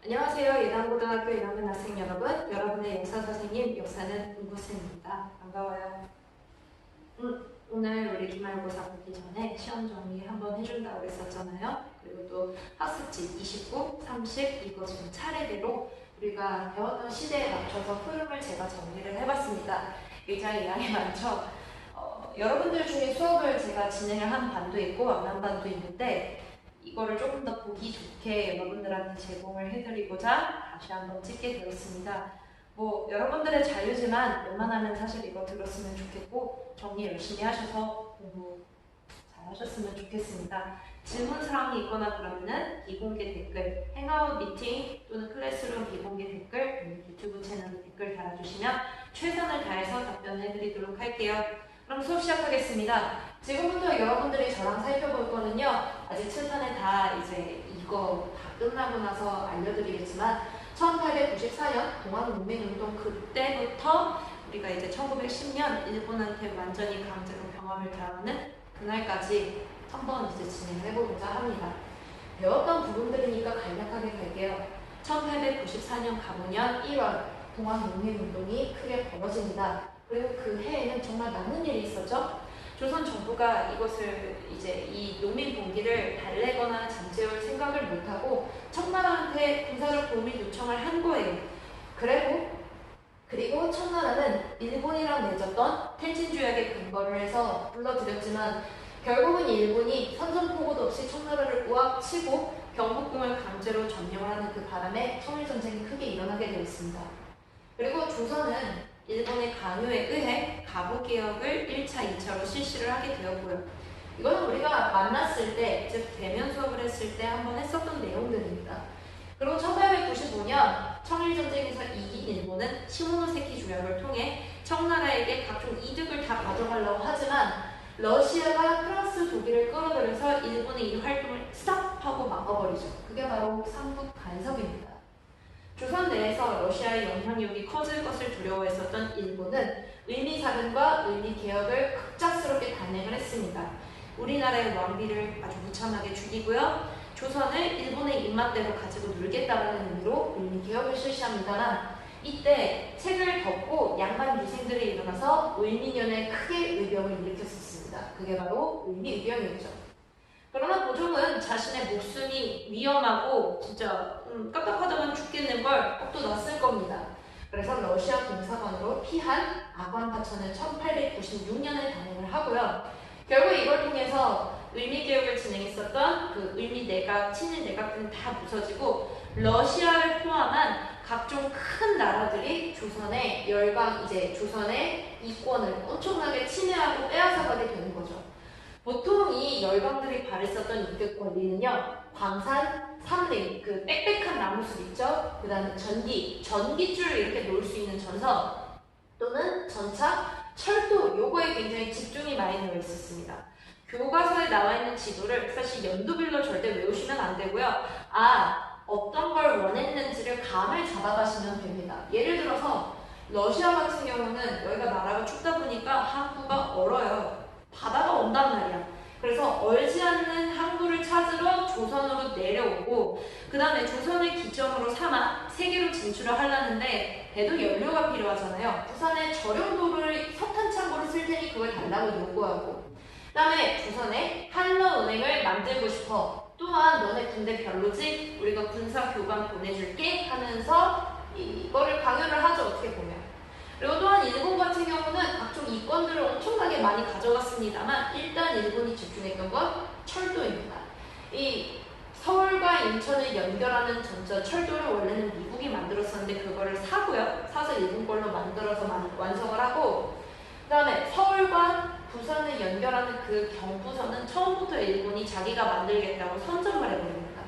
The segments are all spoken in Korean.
안녕하세요. 예당고등학교 1학년 학생 여러분. 여러분의 역사 선생님 역사는 문구쌤입니다. 반가워요. 오늘 우리 기말고사 보기 전에 시험 정리 한번 해준다고 했었잖아요. 그리고 또 학습지 29, 30 이거 지금 차례대로 우리가 배웠던 시대에 맞춰서 흐름을 제가 정리를 해봤습니다. 굉장히 양이 많죠? 여러분들 중에 수업을 제가 진행을 한 반도 있고 안 한 반도 있는데 이거를 조금 더 보기 좋게 여러분들한테 제공을 해드리고자 다시 한번 찍게 되었습니다. 뭐 여러분들의 자유지만 웬만하면 사실 이거 들었으면 좋겠고 정리 열심히 하셔서 공부 잘 하셨으면 좋겠습니다. 질문사항이 있거나 그러면은 비공개 댓글, 행아웃 미팅 또는 클래스룸 비공개 댓글, 유튜브 채널 댓글 달아주시면 최선을 다해서 답변을 해드리도록 할게요. 그럼 수업 시작하겠습니다. 지금부터 여러분들이 저랑 살펴볼 거는요. 아직 칠판에 다 이제 이거 다 끝나고 나서 알려드리겠지만 1894년 동학농민운동 그때부터 우리가 이제 1910년 일본한테 완전히 강제로 병합을 당하는 그날까지 한번 이제 진행을 해보고자 합니다. 배웠던 부분들이니까 간략하게 갈게요. 1894년 가보년 1월 동학농민운동이 크게 벌어집니다. 그리고 그 해에는 정말 많은 일이 있었죠. 조선 정부가 이것을 이제 이 농민 봉기를 달래거나 잠재울 생각을 못하고 청나라한테 군사적 도움을 요청을 한 거예요. 그리고 청나라는 일본이랑 맺었던 텐신주약에 근거를 해서 불러들였지만 결국은 일본이 선전포고도 없이 청나라를 우악치고 경복궁을 강제로 점령을 하는 그 바람에 청일전쟁이 크게 일어나게 되었습니다. 그리고 조선은 일본의 강요에 의해 가부개혁을 1차, 2차로 실시를 하게 되었고요. 이거는 우리가 만났을 때, 즉 대면 수업을 했을 때 한번 했었던 내용들입니다. 그리고 1895년 청일전쟁에서 이긴 일본은 시모노세키 조약을 통해 청나라에게 각종 이득을 다 가져가려고 하지만 러시아가 프랑스, 독일을 끌어들여서 일본의 이 활동을 스탑하고 막아버리죠. 그게 바로 삼국 간섭입니다. 조선 내에서 러시아의 영향력이 커질 것을 두려워했었던 일본은 의미사변과 의미개혁을 급작스럽게 단행을 했습니다. 우리나라의 왕비를 아주 무참하게 죽이고요. 조선을 일본의 입맛대로 가지고 놀겠다는 의미로 의미개혁을 실시합니다만 이때 책을 덮고 양반 유생들이 일어나서 의미년에 크게 의병을 일으켰었습니다. 그게 바로 의미의병이었죠. 그러나 고종은 자신의 목숨이 위험하고 진짜 깝깝하다만 죽겠는 걸 겁도 났을 겁니다. 그래서 러시아 공사관으로 피한 아관파천을 1896년에 단행을 하고요. 결국 이걸 통해서 의미개혁을 진행했었던 그 의미내각, 친일내각들은 다 부서지고 러시아를 포함한 각종 큰 나라들이 조선의 조선의 이권을 엄청나게 침해하고 빼앗아가게 되는 거죠. 보통 이 열강들이 발했었던 이득 권리는요, 광산, 삼림, 그 빽빽한 나무숲 있죠? 그 다음에 전기줄을 이렇게 놓을 수 있는 전선, 또는 전차, 철도, 요거에 굉장히 집중이 많이 되어 있었습니다. 교과서에 나와 있는 지도를 사실 연두빌로 절대 외우시면 안 되고요. 어떤 걸 원했는지를 감을 잡아가시면 됩니다. 예를 들어서 러시아 같은 경우는 여기가 나라가 춥다 보니까 항구가 얼어요. 바다가 온단 말이야. 그래서 얼지 않는 항구를 찾으러 조선으로 내려오고 그 다음에 조선을 기점으로 삼아 세계로 진출을 하려는데 배도 연료가 필요하잖아요. 부산에 저렴도를 석탄 창고를 쓸 테니 그걸 달라고 요구하고 그 다음에 조선에 한러은행을 만들고 싶어. 또한 너네 군대 별로지? 우리가 군사 교관 보내줄게 하면서 이거를 강요를 하죠. 어떻게 보면. 그리고 또한 일본 같은 경우는 각종 이권들을 엄청나게 많이 가져갔습니다만 일단 일본이 집중했던 건 철도입니다. 이 서울과 인천을 연결하는 전철 철도를 원래는 미국이 만들었었는데 그거를 사서 일본 걸로 만들어서 완성을 하고 그 다음에 서울과 부산을 연결하는 그 경부선은 처음부터 일본이 자기가 만들겠다고 선점을 해버립니다.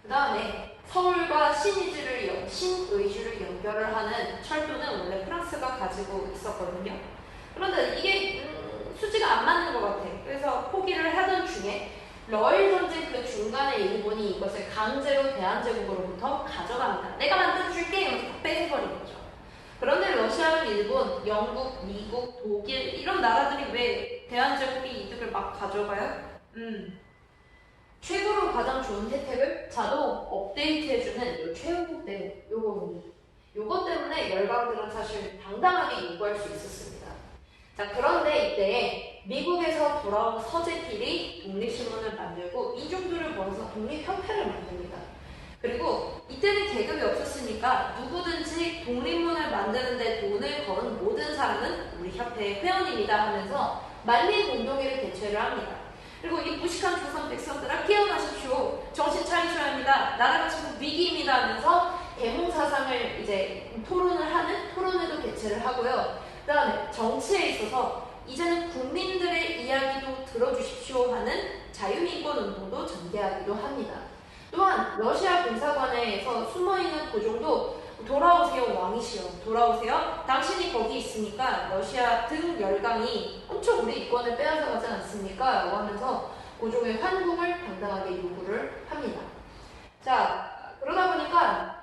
그 다음에 서울과 신의주를 연결을 하는 철도는 원래 프랑스가 가지고 있었거든요. 그런데 이게 수지가 안 맞는 것 같아. 그래서 포기를 하던 중에 러일 전쟁 그 중간에 일본이 이것을 강제로 대한제국으로부터 가져갑니다. 내가 만들어줄게! 이러면서 뺏어버린 거죠. 그런데 러시아는 일본, 영국, 미국, 독일 이런 나라들이 왜 대한제국의 이득을 막 가져가요? 최고로 가장 좋은 혜택을 자동 업데이트해주는 이 최후국 내용, 요거 때문에 열강들은 사실 당당하게 요구할 수 있었습니다. 자, 그런데 이때 미국에서 돌아온 서재필이 독립신문을 만들고 이중들을 모아서 독립협회를 만듭니다. 그리고 이때는 계급이 없었으니까 누구든지 독립문을 만드는데 돈을 걸은 모든 사람은 우리 협회의 회원입니다 하면서 만민공동회를 개최를 합니다. 그리고 이 무식한 조선 백성들아 깨어나십시오. 정신 차리셔야 합니다. 나라가 지금 위기입니다 하면서 대몽사상을 이제 토론을 하는 토론회도 개최를 하고요. 그 다음에 정치에 있어서 이제는 국민들의 이야기도 들어주십시오 하는 자유민권운동도 전개하기도 합니다. 또한 러시아 군사관에서 숨어있는 고종도 돌아오세요 왕이시여 돌아오세요 당신이 거기 있으니까 러시아 등 열강이 엄청 우리 이권을 빼앗아가지 않습니까? 라고 하면서 고종의 환국을 당당하게 요구를 합니다. 자, 그러다 보니까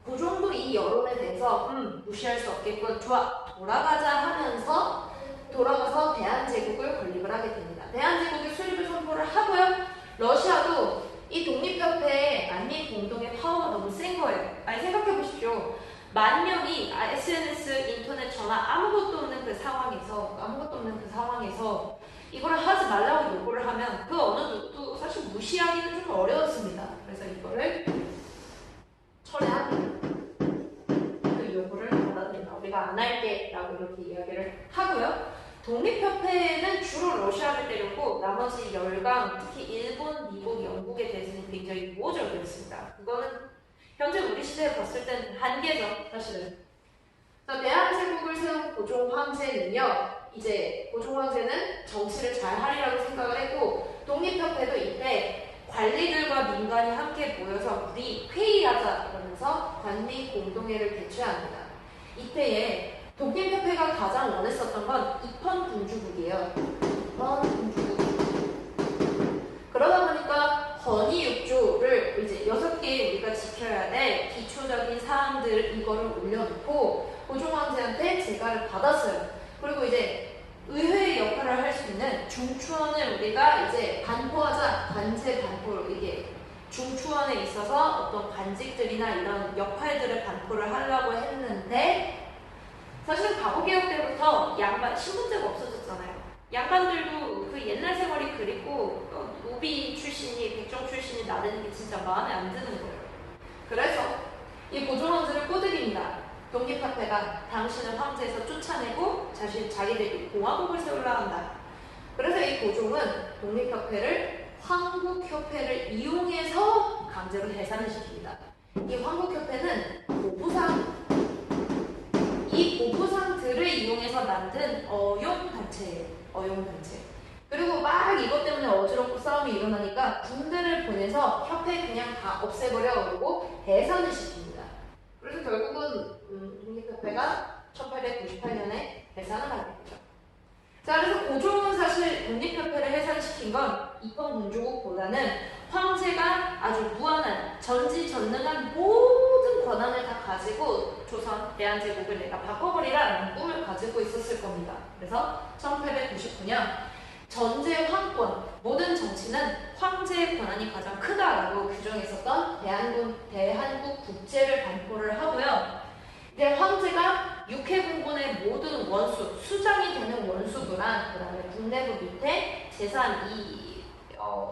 고종도 이 여론에 대해서 무시할 수 없겠군 좋아 돌아가자 하면서 돌아가서 대한제국을 건립을 하게 됩니다. 대한제국의 수립을 선포를 하고요. 러시아도 이 독립협회의 만민공동의 파워가 너무 센 거예요. 아니 생각해 보십시오. 만 명이 SNS, 인터넷, 전화 아무것도 없는 그 상황에서 이거를 하지 말라고 요구를 하면 그 어느 누구도 사실 무시하기는 좀 어려웠습니다. 그래서 이거를 철회합니다. 그 요구를 받아들인다. 우리가 안 할게 라고 이렇게 이야기를 하고요. 독립협회는 주로 러시아를 때렸고 나머지 열강, 특히 일본, 미국, 영국에 대해서는 굉장히 우호적이었습니다. 그거는 현재 우리 시대에 봤을 땐 한계죠, 사실은. 대한제국을 세운 고종 황제는요, 이제 고종 황제는 정치를 잘 하리라고 생각을 했고 독립협회도 이때 관리들과 민간이 함께 모여서 우리 회의하자 이러면서 관리공동회를 개최합니다. 이때에 독립협회가 가장 원했었던 건 입헌군주국이에요. 입헌군주국. 그러다 보니까 헌의육조를 이제 6개 우리가 지켜야 될 기초적인 사항들 이거를 올려놓고 고종황제한테 제가를 받았어요. 그리고 이제 의회의 역할을 할 수 있는 중추원을 우리가 이제 반포하자, 관제 반포 이게 중추원에 있어서 어떤 관직들이나 이런 역할들을 반포를 하려고 했는데 사실은 과거개혁 때부터 양반, 신분제가 없어졌잖아요. 양반들도 그 옛날 생활이 그립고 노비 출신이, 백정 출신이 나대는 게 진짜 마음에 안 드는 거예요. 그래서 이 고종황제를 꼬드깁니다. 독립협회가 당신을 황제에서 쫓아내고 자기들이 공화국을 세우려 한다. 그래서 이 고종은 독립협회를 황국협회를 이용해서 강제로 해산을 시킵니다. 이 황국협회는 이 보부상들을 이용해서 만든 어용단체예요. 어용단체. 그리고 막 이것 때문에 어지럽고 싸움이 일어나니까 군대를 보내서 협회 그냥 다 없애버려 그러고 해산을 시킵니다. 그래서 결국은 독립협회가 1898년에 해산을 하게 되죠. 자, 그래서 고종은 사실 독립협회를 해산시킨 건 입헌군주국보다는 황제가 아주 무한한 전지전능한 모든 권한을 다 가지고 조선 대한제국을 내가 바꿔버리라는 꿈을 가지고 있었을 겁니다. 그래서 1899년 전제 황권, 모든 정치는 황제의 권한이 가장 크다라고 규정했었던 대한국 국제를 반포를 하고요. 이제 황제가 육해공군의 모든 원수, 수장이 되는 원수부랑 그 다음에 국내부 밑에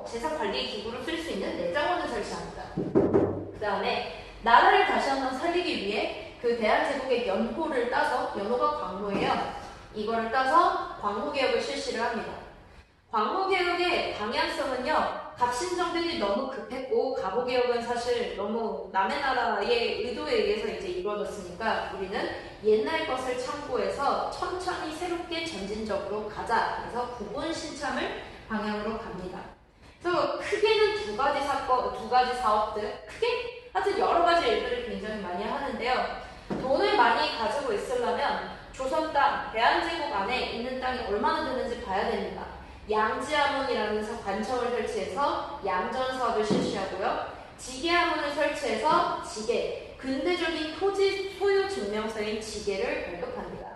재산관리 기구를 쓸 수 있는 내장원을 설치합니다. 그 다음에 나라를 다시 한번 살리기 위해 그 대한제국의 연호를 따서, 연호가 광호예요. 이거를 따서 광호개혁을 실시를 합니다. 광호개혁의 방향성은요, 갑신정변이 너무 급했고 가보개혁은 사실 너무 남의 나라의 의도에 의해서 이제 이루어졌으니까 우리는 옛날 것을 참고해서 천천히 새롭게 전진적으로 가자. 그래서 구분 신참을 방향으로 갑니다. 그래서 크게는 두 가지 사업들, 크게 하여튼 여러 가지 일들을 굉장히 많이 하는데요. 돈을 많이 가지고 있으려면 조선 땅, 대한제국 안에 있는 땅이 얼마나 되는지 봐야 됩니다. 양지하문이라는 관청을 설치해서 양전 사업을 실시하고요. 지계하문을 설치해서 근대적인 토지 소유 증명서인 지계를 발급합니다.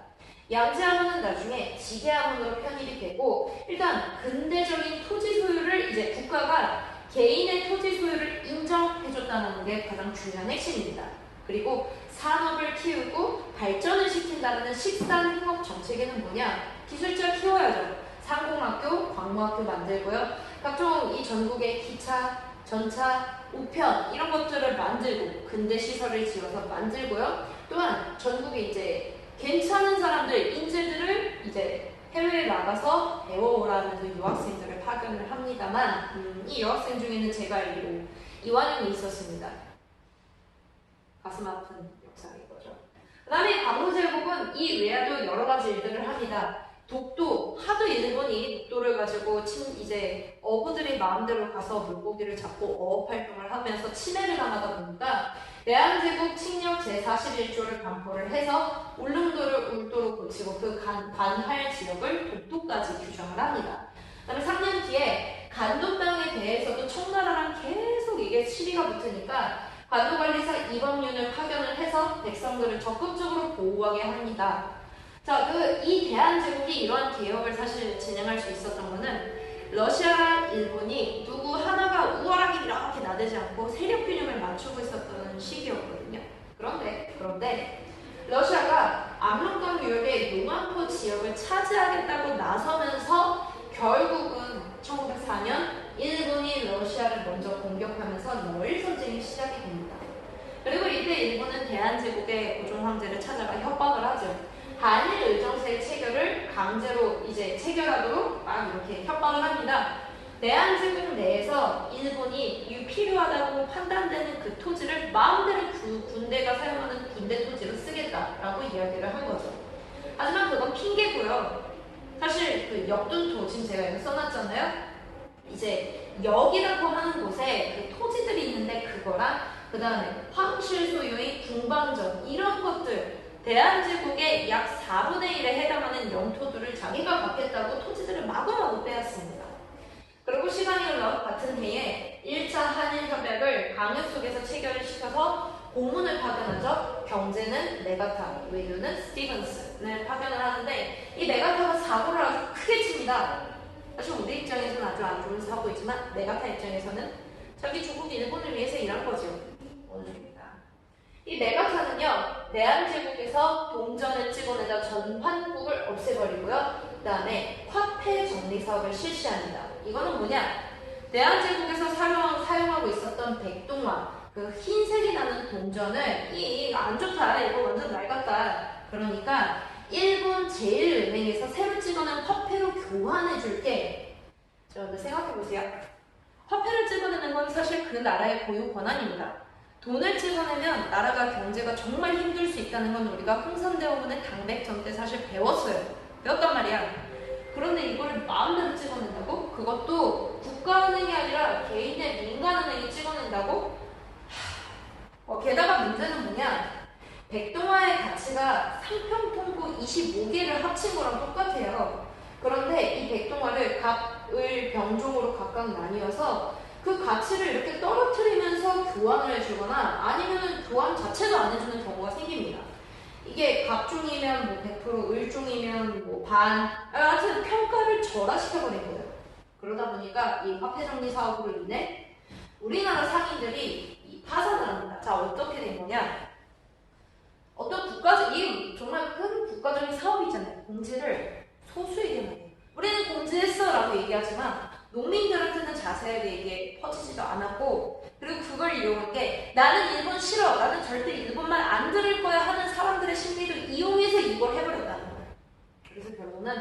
양지하문은 나중에 지계하문으로 편입이 되고 일단 근대적인 토지 소유를 이제 국가가 개인의 토지 소유를 인정해줬다는 게 가장 중요한 핵심입니다. 그리고 산업을 키우고 발전을 시킨다는 식산 행업 정책에는 뭐냐? 기술자 키워야죠. 상공학교, 광무학교 만들고요. 각종 이 전국의 기차, 전차, 우편 이런 것들을 만들고 근대 시설을 지어서 만들고요. 또한 전국에 이제 괜찮은 사람들, 인재들을 이제 해외에 나가서 배워오라면서 유학생들을 파견을 합니다만 이 유학생 중에는 제가 알기로 이완용이 있었습니다. 가슴 아픈 역사인 거죠. 그 다음에 광무제국은 이 외에도 여러 가지 일들을 합니다. 독도, 하도 일본이 독도를 가지고 이제 어부들이 마음대로 가서 물고기를 잡고 어업 활동을 하면서 침해를 당하다 보니까 대한제국 칙령 제41조를 반포를 해서 울릉도를 울도로 고치고 그 관할 지역을 독도까지 규정을 합니다. 그다음에 3년 뒤에 간도땅에 대해서도 청나라랑 계속 이게 시비가 붙으니까 관도관리사 이범윤을 파견을 해서 백성들을 적극적으로 보호하게 합니다. 자, 이 대한제국이 이러한 개혁을 사실 진행할 수 있었던 거는 러시아랑 일본이 누구 하나가 우월하게 이렇게 나대지 않고 세력 균형을 맞추고 있었던 시기였거든요. 그런데 러시아가 압록강 유역의 용안포 지역을 차지하겠다고 나서면서 결국은 1904년 일본이 러시아를 먼저 공격하면서 러일 전쟁이 시작이 됩니다. 그리고 이때 일본은 대한제국의 고종 황제를 찾아가 협박을 하죠. 한일 의정세 체결을 강제로 이제 체결하도록 막 이렇게 협박을 합니다. 대한제국 내에서 일본이 필요하다고 판단되는 그 토지를 마음대로 군대가 사용하는 군대 토지로 쓰겠다라고 이야기를 한 거죠. 하지만 그건 핑계고요. 사실 그 역둔토 지금 제가 여기 써놨잖아요. 이제 역이라고 하는 곳에 그 토지들이 있는데 그거랑 그 다음에 황실 소유의 궁방전 이런 것들 대한제국의 약 4분의 1에 해당하는 영토들을 자기가 갖겠다고 토지들을 마구마구 빼앗습니다. 그리고 시간이 흘러 같은 해에 1차 한일협약을 강요 속에서 체결을 시켜서 고문을 파견하죠. 경제는 메가타, 외교는 스티븐슨을 파견을 하는데 이 메가타가 사고를 아주 크게 칩니다. 사실 우리 입장에서는 아주 안 좋은 사고이지만 메가타 입장에서는 자기 조국 일본을 위해서 일한 거죠. 오늘입니다. 이 메가타는요, 대한제국에서 동전을 찍어내다 전환국을 없애버리고요. 그 다음에 화폐 정리 사업을 실시합니다. 이거는 뭐냐? 대한제국에서 사용하고 있었던 백동화, 그 흰색이 나는 동전을 안 좋다, 이거 완전 낡았다. 그러니까 일본 제1은행에서 새로 찍어낸 화폐로 교환해줄게. 여러분들 생각해보세요. 화폐를 찍어내는 건 사실 그 나라의 고유 권한입니다. 돈을 찍어내면 나라가 경제가 정말 힘들 수 있다는 건 우리가 흥선대원군의 당백전 때 사실 배웠단 말이야. 그런데 이거를 마음대로 찍어낸다고? 그것도 국가은행이 아니라 개인의 민간은행이 찍어낸다고? 게다가 문제는 뭐냐? 백동화의 가치가 상평통고 25개를 합친 거랑 똑같아요. 그런데 이 백동화를 갑을 병종으로 각각 나뉘어서 그 가치를 이렇게 떨어뜨리면서 교환을 해주거나 아니면 교환 자체도 안 해주는 경우가 생깁니다. 이게 갑종이면 뭐 100%, 을종이면 뭐 반, 하여튼 평가를 절하시켜버린 거예요. 그러다 보니까 이 화폐정리 사업으로 인해 우리나라 상인들이 파산을 합니다. 자, 어떻게 된 거냐? 어떤 이 정말 큰 국가적인 사업이잖아요. 공지를 소수에게만 해요. 우리는 공지했어 라고 얘기하지만 농민들한테는 자세하게 이게 퍼지지도 않았고, 그리고 그걸 이용한 게 나는 일본 싫어, 나는 절대 일본말 안 들을 거야 하는 사람들의 심리를 이용해서 이걸 해버렸다는 거예요. 그래서 결국은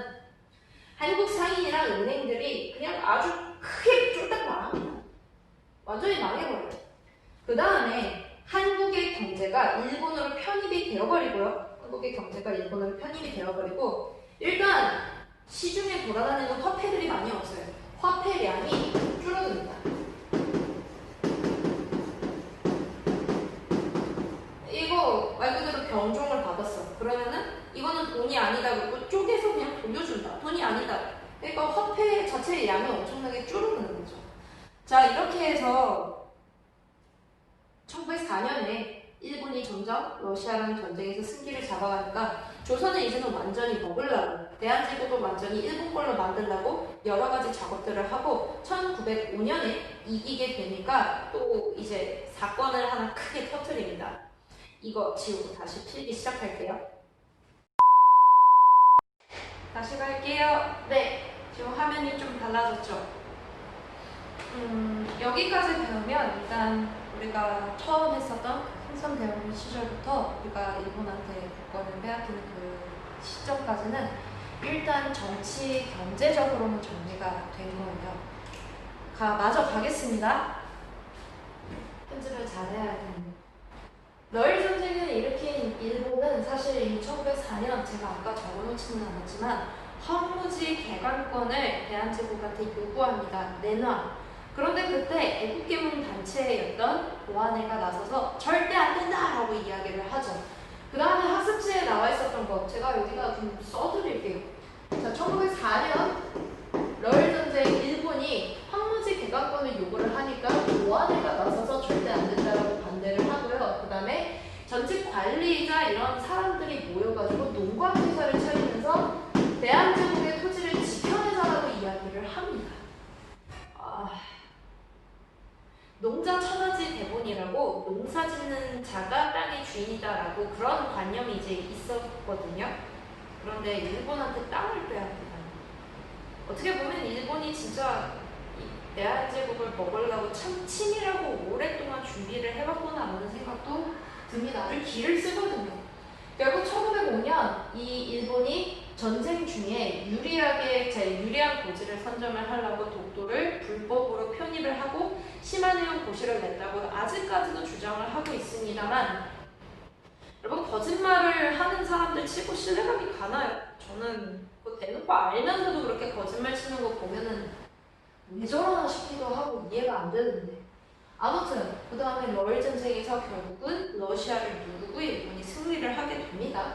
한국 상인이랑 은행들이 그냥 아주 크게 쫄딱 망합니다. 완전히 망해버려요. 그 다음에 한국의 경제가 일본으로 편입이 되어버리고요. 일단 시중에 돌아다니는 화폐들이 많이 없어요. 화폐량이 줄어듭니다. 이거 말 그대로 병종을 받았어. 그러면은 이거는 돈이 아니다 그러고 쪼개서 그냥 돌려준다. 돈이 아니다. 그러니까 화폐 자체의 양이 엄청나게 줄어드는 거죠. 자, 이렇게 해서 1904년에 일본이 점점 러시아랑 전쟁에서 승기를 잡아가니까 조선은 이제는 완전히 먹으려고 대한제국을 완전히 일본 걸로 만들려고 여러 가지 작업들을 하고 1905년에 이기게 되니까 또 이제 사건을 하나 크게 터뜨립니다. 이거 지우고 다시 필기 시작할게요. 다시 갈게요. 네, 지금 화면이 좀 달라졌죠? 여기까지 배우면 일단 우리가 처음 했었던 생선대원 시절부터 우리가 일본한테 국권을 빼앗기는 그 시점까지는 일단 정치, 경제적으로는 정리가 된 거예요. 마저 가겠습니다. 편집을 잘해야 할 텐데. 러일 전쟁을 일으킨 일본은 사실 1904년 제가 아까 적어놓지는 않았지만 황무지 개관권을 대한제국한테 요구합니다. 내놔. 그런데 그때 애국계몽 단체였던 보안회가 나서서 절대 안 된다라고 이야기를 하죠. 그 다음에 학습지에 나와 있었던 것 제가 여기다 좀 써드릴게요. 자, 1904년 러일 전쟁 일본이 황무지 개관권을 요구를 하니까 보안회가 나서서 절대 안 된다라고 반대를 하고요. 그 다음에 전직 관리자 이런 사람들이 모여가지고 농광회사를 차리면서 대한제국의 토지를 지켜내자라고 이야기를 합니다. 농자 천하지 대본이라고 농사 짓는 자가 땅의 주인이다라고 그런 관념이 이제 있었거든요. 그런데 일본한테 땅을 빼앗기다. 어떻게 보면 일본이 진짜 대한제국을 먹으려고 참 치밀하고 오랫동안 준비를 해왔구나라는 생각도 듭니다. 아주 기를 쓰거든요. 결국 1905년 이 일본이 전쟁 중에 제일 유리한 고지를 선점을 하려고 독도를 불법으로 편입을 하고 시마네온 고시를 냈다고 아직까지도 주장을 하고 있습니다만 여러분 거짓말을 하는 사람들 치고 신뢰감이 가나요? 저는 그거 대놓고 알면서도 그렇게 거짓말 치는 거 보면은 왜 저러나 싶기도 하고 이해가 안 되는데 아무튼 그 다음에 러일 전쟁에서 결국은 러시아를 누르고 일본이 승리를 하게 됩니다.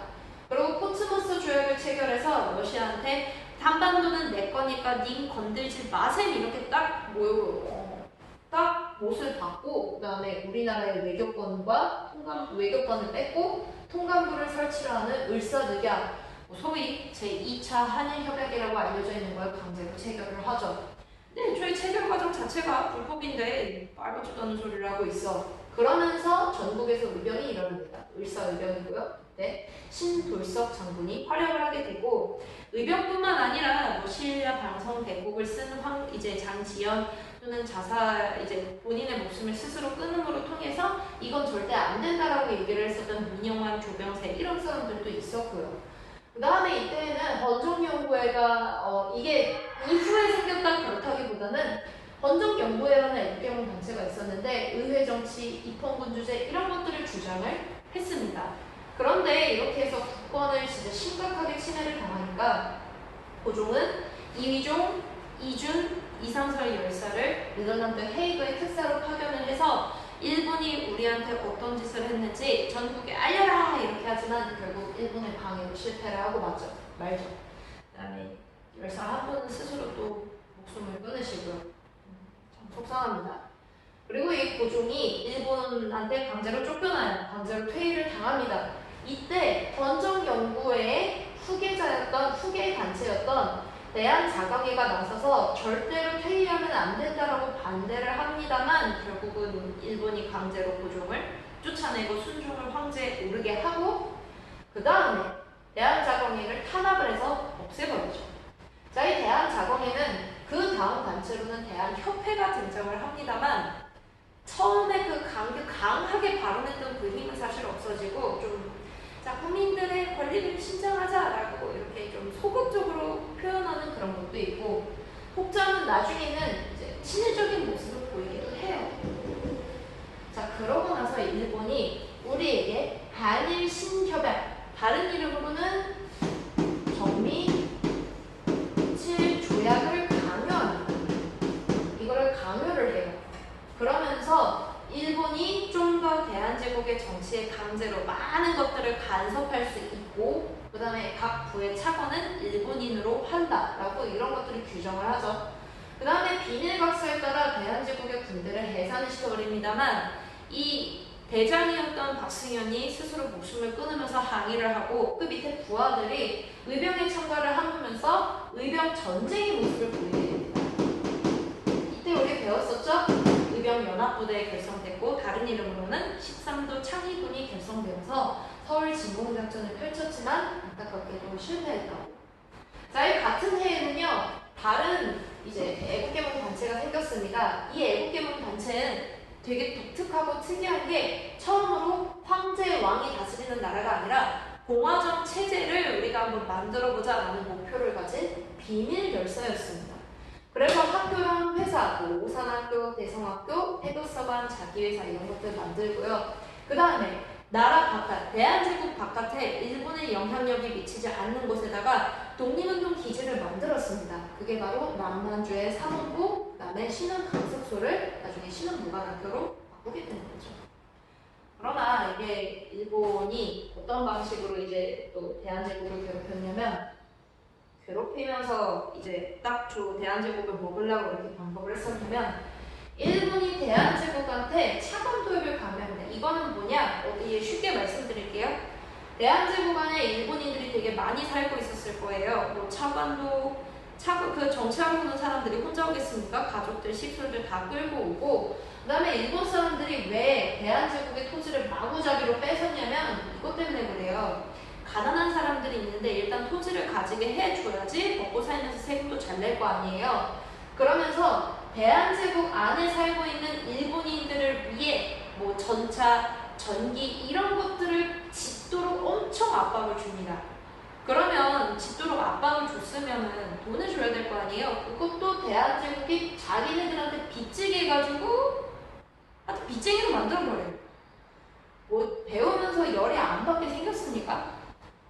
그리고 포츠머스 조약을 체결해서 러시아한테 한반도는 내 거니까 님 건들지 마셈 이렇게 딱 못을 받고 그 다음에 우리나라의 외교권을 뺏고 통감부를 설치를 하는 을사늑약 소위 제2차 한일협약이라고 알려져 있는 걸 강제로 체결을 하죠. 네, 저희 체결 과정 자체가 불법인데 말 같지도 않은 소리를 하고 있어. 그러면서 전국에서 의병이 일어납니다. 을사의병이고요. 네, 신돌석 장군이 활약을 하게 되고 의병뿐만 아니라 뭐 신라 방성 대국을 쓴 이제 장지연 또는 이제 본인의 목숨을 스스로 끊음으로 통해서 이건 절대 안 된다라고 얘기를 했었던 문영환, 조병세 이런 사람들도 있었고요. 그 다음에 이때는 헌정연구회가 이게 이후에 생겼다 그렇다기보다는 헌정연구회라는 애국계몽 단체가 있었는데 의회정치, 입헌군주제 이런 것들을 주장을 했습니다. 그런데 이렇게 해서 국권을 진짜 심각하게 침해를 당하니까 고종은 이휘종, 이준, 이상설 열사를 네덜란드 헤이그의 특사로 파견을 해서 일본이 우리한테 어떤 짓을 했는지 전국에 알려라 이렇게 하지만 결국 일본의 방해로 실패를 하고 말죠. 그 다음에 열사 한 분은 스스로 또 목숨을 끊으시고요. 참 속상합니다. 그리고 이 고종이 일본한테 강제로 쫓겨나요. 강제로 퇴위를 당합니다. 이때 헌정연구회의 후계 단체였던 대한자강회가 나서서 절대로 퇴위하면 안 된다라고 반대를 합니다만 결국은 일본이 강제로 고종을 쫓아내고 순종을 황제에 오르게 하고 그 다음에 대한자강회를 탄압을 해서 없애버리죠. 자, 이 대한자강회는 그 다음 단체로는 대한협회가 등장을 합니다만 처음에 그 강하게 발언했던 그 힘은 사실 없어지고 좀 국민들의 권리를 신장하자라고 이렇게 좀 소극적으로 표현하는 그런 것도 있고 혹자는 나중에는 이제 친일적인 모습을 보이기도 해요. 자, 그러고 나서 일본이 우리에게 한일 신협약, 다른 이름으로는 정미 칠 조약을 강요합니다. 이거를 강요를 해요. 그러면서 일본이 좀 더 대한제국의 정치에 강제로 많은 것들을 간섭할 수 있고 그 다음에 각 부의 차관은 일본인으로 한다라고 이런 것들을 규정을 하죠. 그 다음에 비닐각서에 따라 대한제국의 군대를 해산을 시켜버립니다만 이 대장이었던 박승현이 스스로 목숨을 끊으면서 항의를 하고 그 밑에 부하들이 의병에 참가를 하면서 의병 전쟁의 모습을 보이게 됩니다. 이때 우리 배웠었죠? 의병 연합부대 결성됐고 다른 이름으로는 13도 창의군이 결성되어서 서울 진공작전을 펼쳤지만 안타깝게도 실패했다고. 자, 이 같은 해에는요, 다른 이제 애국개몽 단체가 생겼습니다. 이 애국개몽 단체는 되게 독특하고 특이한 게 처음으로 황제 왕이 다스리는 나라가 아니라 공화정 체제를 우리가 한번 만들어보자라는 목표를 가진 비밀 열사였습니다. 그래서 학교랑 회사, 뭐 오산학교, 대성학교, 태도서관, 자기회사 이런 것들 만들고요. 그 다음에 나라 바깥, 대한제국 바깥에 일본의 영향력이 미치지 않는 곳에다가 독립운동 기지를 만들었습니다. 그게 바로 남만주의 삼원부, 그 다음에 신흥 강습소를 나중에 신흥무관학교로 바꾸게 되는 거죠. 그러나 이게 일본이 어떤 방식으로 이제 또 대한제국을 괴롭혔냐면 괴롭히면서 이제 딱 대한제국을 먹으려고 이렇게 방법을 했었냐면 일본이 대한제국한테 차관도입을 강요합니다. 이거는 뭐냐? 쉽게 말씀드릴게요. 대한제국 안에 일본인들이 되게 많이 살고 있었을 거예요. 뭐 그 정치하러 오는 사람들이 혼자 오겠습니까? 가족들, 식솔들 다 끌고 오고 그 다음에 일본 사람들이 왜 대한제국의 토지를 마구잡이로 뺏었냐면 이것 때문에 그래요. 가난한 사람들이 있는데 일단 토지를 가지게 해줘야지 먹고 살면서 세금도 잘 낼 거 아니에요. 그러면서 대한제국 안에 살고 있는 일본인들을 위해 뭐 전차, 전기 이런 것들을 짓도록 엄청 압박을 줍니다. 그러면 짓도록 압박을 줬으면은 돈을 줘야 될 거 아니에요. 그것도 대한제국이 자기네들한테 빚지게 해가지고 아주 빚쟁이로 만들어버려요. 뭐 배우면서 열이 안 받게 생겼습니까?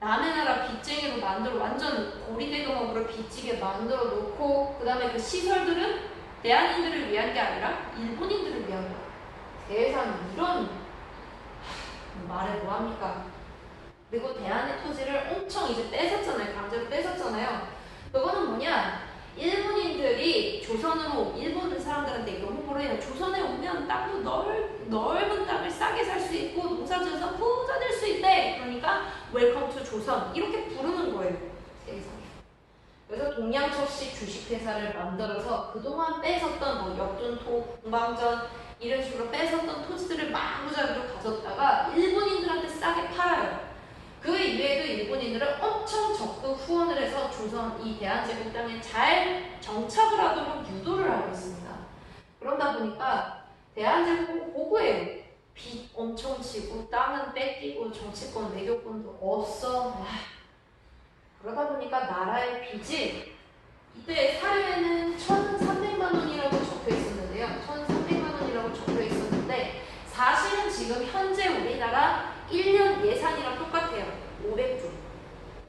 남의 나라 빚쟁이로 만들어 완전 고리대금업으로 빚지게 만들어 놓고 그 다음에 그 시설들은 대한인들을 위한 게 아니라 일본인들을 위한 거예요. 세상에 이런 말에 뭐합니까? 그리고 대한의 토지를 엄청 이제 뺏었잖아요. 강제로 뺏었잖아요. 그거는 뭐냐? 일본인들이 조선으로 일본 사람들한테 이거 홍보를 해요. 조선에 오면 땅도 넓은 땅을 싸게 살 수 있고 농사지어서 부자 될 수 있대. 그러니까 웰컴 투 조선 이렇게 부르는 거예요. 세상에. 그래서 동양척시 주식회사를 만들어서 그동안 뺏었던 뭐 역전토, 공방전 이런 식으로 뺏었던 토지들을 마구잡이로 가졌다가 일본인들한테 싸게 팔아요. 그 이외에도 일본인들은 엄청 적극 후원을 해서 조선 이 대한제국 땅에 잘 정착을 하도록 유도를 하고 있습니다. 그러다 보니까 대한제국은 고고해요. 빚 엄청 지고 땅은 뺏기고 정치권, 외교권도 없어. 그러다 보니까 나라의 빚이 이때 사료에는 1,300만 원이라고 적혀 있었는데요. 1,300만 원이라고 적혀 있었는데 사실은 지금 현재 우리나라 1년 예산이랑 똑같아요. 500조.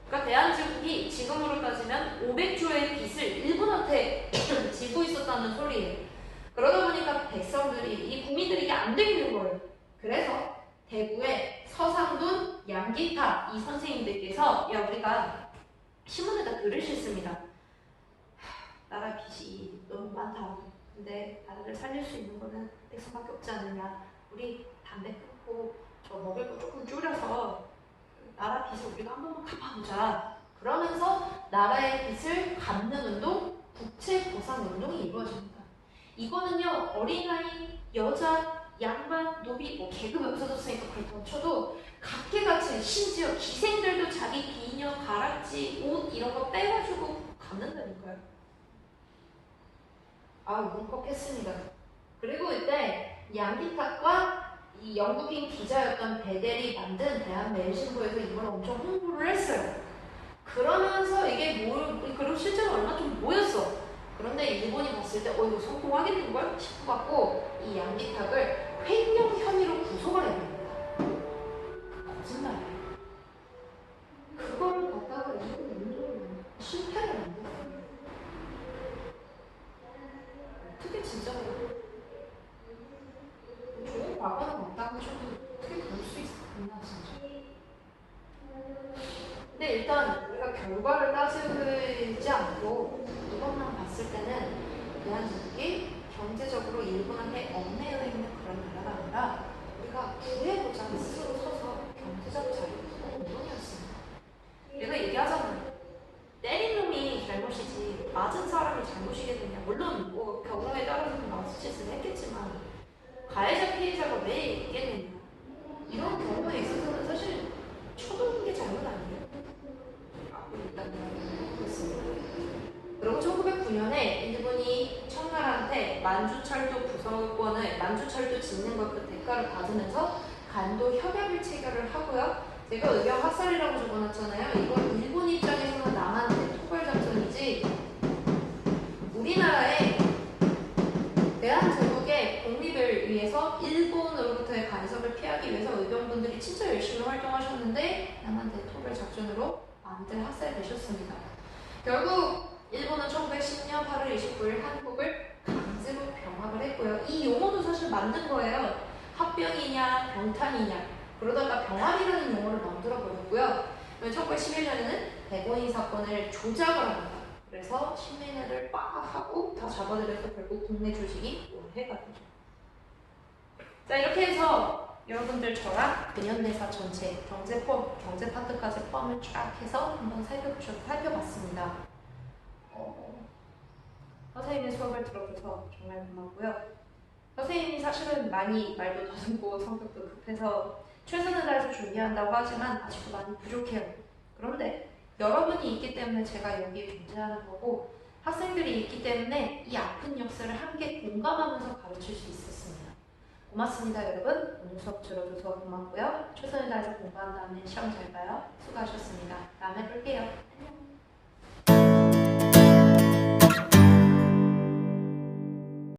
그러니까 대한제국이 지금으로 따지면 500조의 빚을 일본한테 지고 있었다는 소리예요. 그러다 보니까 백성들이, 이 국민들이 이게 안 되는 거예요. 그래서 대구의 서상돈, 양기타 이 선생님들께서 야 우리가 신문에다 글을 읽습니다. 나라 빚이 너무 많다. 근데 나라를 살릴 수 있는 거는 백성밖에 없지 않느냐. 우리 담배 끊고 저 먹을 거 조금 줄여서 나라 빚을 우리가 한 번만 갚아보자. 그러면서 나라의 빚을 갚는 운동, 국채 보상 운동이 이루어집니다. 이거는요 어린아이, 여자, 양반, 노비, 뭐 계급이 없어졌으니까 그렇다고 쳐도 각계각층, 심지어 기생들도 자기 기녀, 가락지, 옷 이런 거 빼가지고 갚는다니까요. 울컥했습니다. 그리고 이때 양기탁과 이 영국인 기자였던 베델이 만든 대한매일신보에서 이걸 엄청 홍보를 했어요. 그러면서 이게 그리고 실제로 얼마 좀 모였어. 그런데 일본이 봤을 때 이거 성공하겠는걸 싶어 갖고 이 양기탁을 횡령 혐의로 구속을 해버립니다. 거짓말이에요. 그거를 갖다가 일본 운동을 실패를 만들어요. 어떻게 진짜로 좋은 과거는 없다고 해도 어떻게 그럴 수 있었나 진짜. 근데 일단 우리가 결과를 따지지 않고 이것만 봤을 때는 대한민국이 경제적으로 일본한테 얽매여 있는 그런 나라가 아니라 우리가 구해 있겠느냐. 이런 경우에 있어서는 사실 쳐도는 게 잘못 아니에요? 라고 일단 그렇습니다. 그리고 1909년에 일본이 청나라한테 만주철도 구성권을 만주철도 짓는 것 그 대가를 받으면서 간도 협약을 체결을 하고요. 제가 의경 학살이라고 적어놨잖아요. 이건 일본 입장에서는 남한테 토벌 작전이지 우리나라의 대한제국의 독립을 위해서 일본으로부터의 간섭을 피하기 위해서 의병분들이 진짜 열심히 활동하셨는데 남한테 토벌 작전으로 많이들 학살되셨습니다. 결국 일본은 1910년 8월 29일 한국을 강제로 병합을 했고요. 이 용어도 사실 만든 거예요. 합병이냐 병탄이냐 그러다가 병합이라는 용어를 만들어 버렸고요. 1911년에는 대본인 사건을 조작을 합니다. 그래서 신민회를 빡 하고 다 잡아들여서 결국 국내 조직이 올해가 되죠. 자, 이렇게 해서 여러분들 저랑 근현대사 전체 경제 파트까지 포함을 쫙 해서 한번 살펴봤습니다. 선생님의 수업을 들어줘서 정말 고맙고요. 선생님이 사실은 많이 말도 더듬고 성격도 급해서 최선을 다해서 준비한다고 하지만 아직도 많이 부족해요. 그런데 여러분이 있기 때문에 제가 여기에 존재하는 거고 학생들이 있기 때문에 이 아픈 역사를 함께 공감하면서 가르칠 수 있었습니다. 고맙습니다, 여러분. 오늘 수업 들어줘서 고맙고요. 최선을 다해서 공부한 다음에 시험 잘 봐요. 수고하셨습니다. 다음에 뵐게요. 안녕.